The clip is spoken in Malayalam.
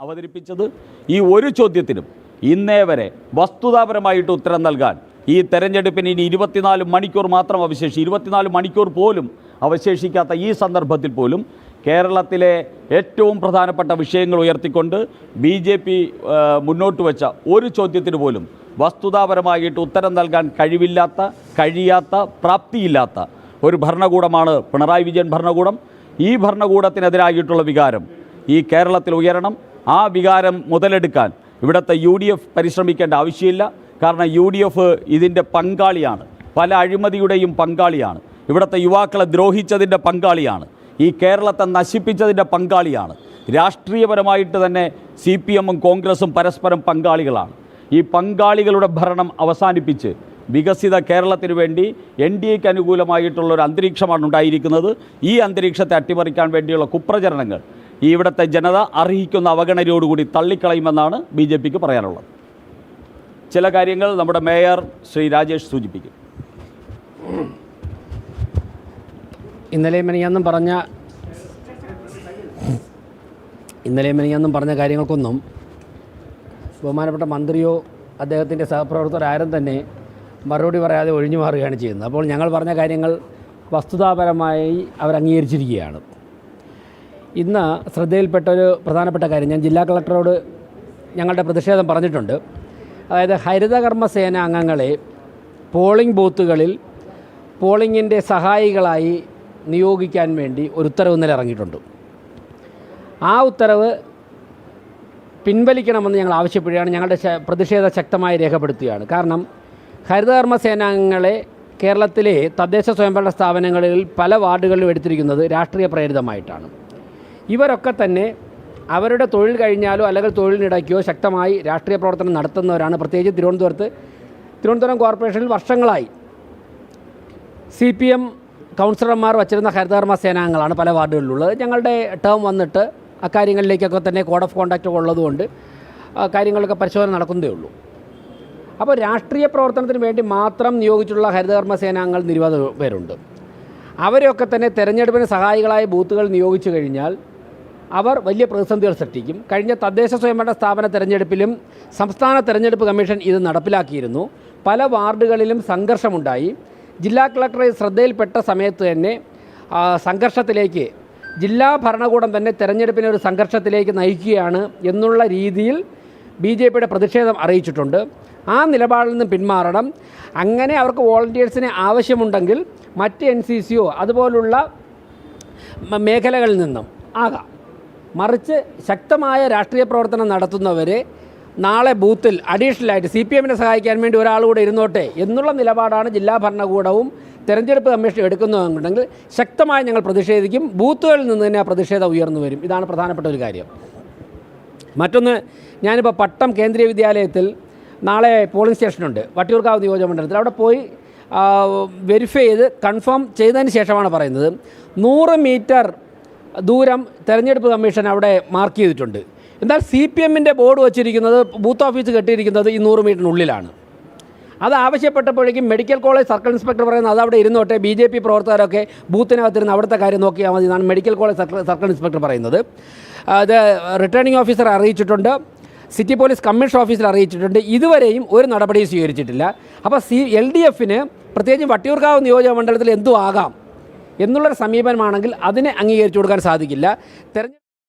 അവതരിപ്പിച്ചത്. ഈ ഒരു ചോദ്യത്തിനും ഇന്നേ വരെ വസ്തുതാപരമായിട്ട് ഉത്തരം നൽകാൻ ഈ തെരഞ്ഞെടുപ്പിന് ഇനി 24 മണിക്കൂർ മാത്രം 24 മണിക്കൂർ പോലും അവശേഷിക്കാത്ത ഈ സന്ദർഭത്തിൽ പോലും കേരളത്തിലെ ഏറ്റവും പ്രധാനപ്പെട്ട വിഷയങ്ങൾ ഉയർത്തിക്കൊണ്ട് BJP മുന്നോട്ട് വെച്ച ഒരു ചോദ്യത്തിന് പോലും വസ്തുതാപരമായിട്ട് ഉത്തരം നൽകാൻ കഴിയാത്ത പ്രാപ്തിയില്ലാത്ത ഒരു ഭരണകൂടമാണ് പിണറായി വിജയൻ ഭരണകൂടം. ഈ ഭരണകൂടത്തിനെതിരായിട്ടുള്ള വികാരം ഈ കേരളത്തിൽ ഉയരണം. ആ വികാരം മുതലെടുക്കാൻ ഇവിടുത്തെ UDF പരിശ്രമിക്കേണ്ട ആവശ്യമില്ല. കാരണം UDF ഇതിൻ്റെ പങ്കാളിയാണ്, പല അഴിമതിയുടെയും പങ്കാളിയാണ്, ഇവിടുത്തെ യുവാക്കളെ ദ്രോഹിച്ചതിൻ്റെ പങ്കാളിയാണ്, ഈ കേരളത്തെ നശിപ്പിച്ചതിൻ്റെ പങ്കാളിയാണ്. രാഷ്ട്രീയപരമായിട്ട് തന്നെ CPM-ഉം കോൺഗ്രസും പരസ്പരം പങ്കാളികളാണ്. ഈ പങ്കാളികളുടെ ഭരണം അവസാനിപ്പിച്ച് വികസിത കേരളത്തിന് വേണ്ടി NDAക്ക് അനുകൂലമായിട്ടുള്ളൊരു അന്തരീക്ഷമാണ് ഉണ്ടായിരിക്കുന്നത്. ഈ അന്തരീക്ഷത്തെ അട്ടിമറിക്കാൻ വേണ്ടിയുള്ള കുപ്രചരണങ്ങൾ ഈ ഇവിടുത്തെ ജനത അർഹിക്കുന്ന അവഗണനയോടുകൂടി തള്ളിക്കളയുമെന്നാണ് BJPക്ക് പറയാനുള്ളത്. ചില കാര്യങ്ങൾ നമ്മുടെ മേയർ ശ്രീ രാജേഷ് സൂചിപ്പിക്കും. ഇന്നലെ മെനിയാന്നും പറഞ്ഞ കാര്യങ്ങൾക്കൊന്നും ബഹുമാനപ്പെട്ട മന്ത്രിയോ അദ്ദേഹത്തിൻ്റെ സഹപ്രവർത്തകരാരും തന്നെ മറുപടി പറയാതെ ഒഴിഞ്ഞു മാറുകയാണ് ചെയ്യുന്നത്. അപ്പോൾ ഞങ്ങൾ പറഞ്ഞ കാര്യങ്ങൾ വസ്തുതാപരമായി അവർ അംഗീകരിച്ചിരിക്കുകയാണ്. ഇന്ന് ശ്രദ്ധയിൽപ്പെട്ട ഒരു പ്രധാനപ്പെട്ട കാര്യം ഞാൻ ജില്ലാ കളക്ടറോട് ഞങ്ങളുടെ പ്രതിഷേധം പറഞ്ഞിട്ടുണ്ട്. അതായത് ഹരിതകർമ്മസേന അംഗങ്ങളെ പോളിംഗ് ബൂത്തുകളിൽ പോളിംഗിൻ്റെ സഹായികളായി നിയോഗിക്കാൻ വേണ്ടി ഒരു ഉത്തരവ് ഇന്നലെ ഇറങ്ങിയിട്ടുണ്ട്. ആ ഉത്തരവ് പിൻവലിക്കണമെന്ന് ഞങ്ങൾ ആവശ്യപ്പെടുകയാണ്. ഞങ്ങളുടെ പ്രതിഷേധം ശക്തമായി രേഖപ്പെടുത്തുകയാണ്. കാരണം ഹരിതകർമ്മസേനാംഗങ്ങളെ കേരളത്തിലെ തദ്ദേശ സ്വയംഭരണ സ്ഥാപനങ്ങളിൽ പല വാർഡുകളിലും എടുത്തിരിക്കുന്നത് രാഷ്ട്രീയ പ്രേരിതമായിട്ടാണ്. ഇവരൊക്കെ തന്നെ അവരുടെ തൊഴിൽ കഴിഞ്ഞാലോ അല്ലെങ്കിൽ തൊഴിലിനിടയ്ക്കോ ശക്തമായി രാഷ്ട്രീയ പ്രവർത്തനം നടത്തുന്നവരാണ്. പ്രത്യേകിച്ച് തിരുവനന്തപുരം കോർപ്പറേഷനിൽ വർഷങ്ങളായി CPM കൗൺസിലർമാർ വച്ചിരുന്ന ഹരിതകർമ്മ സേനാംഗങ്ങളാണ് പല വാർഡുകളിലുള്ളത്. ഞങ്ങളുടെ ടേം വന്നിട്ട് അക്കാര്യങ്ങളിലേക്കൊക്കെ തന്നെ കോഡ് ഓഫ് കോണ്ടാക്റ്റ് ഉള്ളതുകൊണ്ട് കാര്യങ്ങളൊക്കെ പരിശോധന നടക്കുന്നതേ ഉള്ളൂ. അപ്പോൾ രാഷ്ട്രീയ പ്രവർത്തനത്തിന് വേണ്ടി മാത്രം നിയോഗിച്ചിട്ടുള്ള ഹരിതകർമ്മ സേനാംഗങ്ങൾ നിരവധി പേരുണ്ട്. അവരെയൊക്കെ തന്നെ തെരഞ്ഞെടുപ്പിന് സഹായികളായ ബൂത്തുകൾ നിയോഗിച്ചു കഴിഞ്ഞാൽ അവർ വലിയ പ്രതിസന്ധികൾ സൃഷ്ടിക്കും. കഴിഞ്ഞ തദ്ദേശ സ്വയംഭരണ സ്ഥാപന തെരഞ്ഞെടുപ്പിലും സംസ്ഥാന തെരഞ്ഞെടുപ്പ് കമ്മീഷൻ ഇത് നടപ്പിലാക്കിയിരുന്നു. പല വാർഡുകളിലും സംഘർഷമുണ്ടായി. ജില്ലാ കളക്ടറെ ശ്രദ്ധയിൽപ്പെട്ട സമയത്ത് തന്നെ സംഘർഷത്തിലേക്ക് ജില്ലാ ഭരണകൂടം തന്നെ തെരഞ്ഞെടുപ്പിനെ ഒരു സംഘർഷത്തിലേക്ക് നയിക്കുകയാണ് എന്നുള്ള രീതിയിൽ BJPയുടെ പ്രതിഷേധം അറിയിച്ചിട്ടുണ്ട്. ആ നിലപാടിൽ നിന്ന് പിന്മാറണം. അങ്ങനെ അവർക്ക് വോളണ്ടിയേഴ്സിനെ ആവശ്യമുണ്ടെങ്കിൽ മറ്റ് NCCയോ അതുപോലുള്ള മേഖലകളിൽ നിന്നും ആകാം. മറിച്ച് ശക്തമായ രാഷ്ട്രീയ പ്രവർത്തനം നടത്തുന്നവരെ നാളെ ബൂത്തിൽ അഡീഷണലായിട്ട് CPM-നെ സഹായിക്കാൻ വേണ്ടി ഒരാൾ കൂടെ ഇരുന്നോട്ടെ എന്നുള്ള നിലപാടാണ് ജില്ലാ ഭരണകൂടവും തെരഞ്ഞെടുപ്പ് കമ്മീഷനും എടുക്കുന്നതെന്നുണ്ടെങ്കിൽ ശക്തമായി ഞങ്ങൾ പ്രതിഷേധിക്കും. ബൂത്തുകളിൽ നിന്ന് തന്നെ ആ പ്രതിഷേധം ഉയർന്നു വരും. ഇതാണ് പ്രധാനപ്പെട്ട ഒരു കാര്യം. മറ്റൊന്ന്, ഞാനിപ്പോൾ പട്ടം കേന്ദ്രീയ വിദ്യാലയത്തിൽ നാളെ പോളിംഗ് സ്റ്റേഷനുണ്ട് വട്ടിയൂർക്കാവ് നിയോജകമണ്ഡലത്തിൽ. അവിടെ പോയി വെരിഫൈ ചെയ്ത് കൺഫേം ചെയ്തതിന് ശേഷമാണ് പറയുന്നത് 100 മീറ്റർ ദൂരം തെരഞ്ഞെടുപ്പ് കമ്മീഷൻ അവിടെ മാർക്ക് ചെയ്തിട്ടുണ്ട്. എന്നാൽ CPM-ൻ്റെ ബോർഡ് വച്ചിരിക്കുന്നത് ബൂത്ത് ഓഫീസ് കെട്ടിയിരിക്കുന്നത് ഈ 100 മീറ്ററിനുള്ളിലാണ്. അത് ആവശ്യപ്പെട്ടപ്പോഴേക്കും മെഡിക്കൽ കോളേജ് സർക്കിൾ ഇൻസ്പെക്ടർ പറയുന്നത് അതവിടെ ഇരുന്നോട്ടെ, BJP പ്രവർത്തകരൊക്കെ ബൂത്തിനകത്തിരുന്ന് അവിടുത്തെ കാര്യം നോക്കിയാൽ മതി എന്നാണ് മെഡിക്കൽ കോളേജ് സർക്കിൾ ഇൻസ്പെക്ടർ പറയുന്നത്. അത് റിട്ടേണിംഗ് ഓഫീസറെ അറിയിച്ചിട്ടുണ്ട്, സിറ്റി പോലീസ് കമ്മീഷൻ ഓഫീസിൽ അറിയിച്ചിട്ടുണ്ട്. ഇതുവരെയും ഒരു നടപടിയും സ്വീകരിച്ചിട്ടില്ല. അപ്പോൾ LDF-ന് പ്രത്യേകിച്ചും വട്ടിയൂർക്കാവ് നിയോജക മണ്ഡലത്തിൽ എന്തും ആകാം എന്നുള്ളൊരു സമീപനമാണെങ്കിൽ അതിനെ അംഗീകരിച്ചു കൊടുക്കാൻ സാധിക്കില്ല.